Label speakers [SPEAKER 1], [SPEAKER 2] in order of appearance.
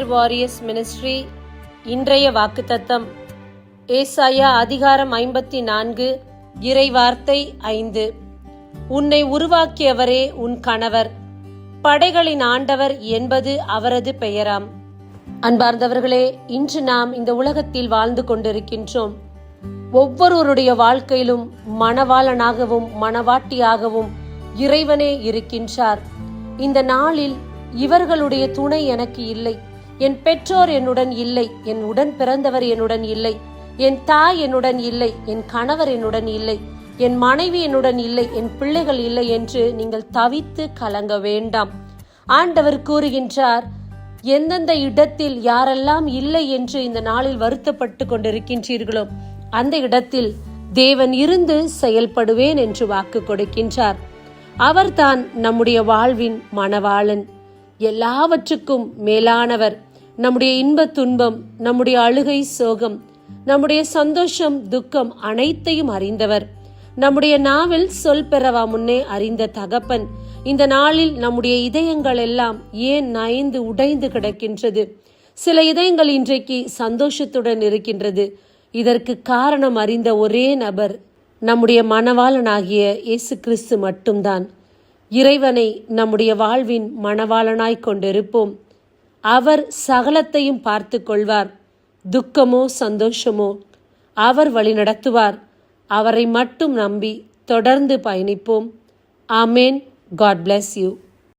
[SPEAKER 1] Prayer warriors ministry. இன்றைய வாக்குத்தத்தம் ஏசாயா அதிகாரம் 54 இறைவார்த்தை 5. உன்னை உருவாக்கியவரே உன் கணவர், படைகளின் ஆண்டவர் என்பது அவரது பெயராம். அன்பார்ந்தவர்களே, இன்று நாம் இந்த உலகத்தில் வாழ்ந்து கொண்டிருக்கின்றோம். ஒவ்வொருவருடைய வாழ்க்கையிலும் மணவாளனாகவும் மணவாட்டியாகவும் இறைவனே இருக்கின்றார். இந்த நாளில் இவர்களுடைய துணை எனக்கு இல்லை, என் பெற்றோர் என்னுடன் இல்லை, என் உடன் பிறந்தவர் என்னுடன் இல்லை, என் தாய் என்னுடன் இல்லை, என் கணவர் என்னுடன் இல்லை, என் மனைவி என்னுடன் இல்லை, என் பிள்ளைகள் இல்லை என்று நீங்கள் தவித்து கலங்க வேண்டாம். ஆண்டவர் கூறுகின்றார், எந்தெந்த இடத்தில் யாரெல்லாம் இல்லை என்று இந்த நாளில் வருத்தப்பட்டு கொண்டிருக்கின்றீர்களோ அந்த இடத்தில் தேவன் இருந்து செயல்படுவேன் என்று வாக்கு கொடுக்கின்றார். அவர்தான் நம்முடைய வாழ்வின் மணவாளன், எல்லாவற்றுக்கும் மேலானவர். நம்முடைய இன்ப துன்பம், நம்முடைய அழுகை சோகம், நம்முடைய சந்தோஷம் துக்கம் அனைத்தையும் அறிந்தவர். நம்முடைய நாவில் சொல் பெறவா முன்னே அறிந்த தகப்பன். இந்த நாளில் நம்முடைய இதயங்கள் எல்லாம் ஏன் நைந்து உடைந்து கிடக்கின்றது? சில இதயங்கள் இன்றைக்கு சந்தோஷத்துடன் இருக்கின்றது. இதற்கு காரணம் அறிந்த ஒரே நபர் நம்முடைய மணவாளனாகிய இயேசு கிறிஸ்து மட்டும்தான். இறைவனை நம்முடைய வாழ்வின் மணவாளனாய் கொண்டிருப்போம். அவர் சகலத்தையும் பார்த்து கொள்வார். துக்கமோ சந்தோஷமோ அவர் வழி நடத்துவார். அவரை மட்டும் நம்பி தொடர்ந்து பயணிப்போம். ஆமேன். God bless you.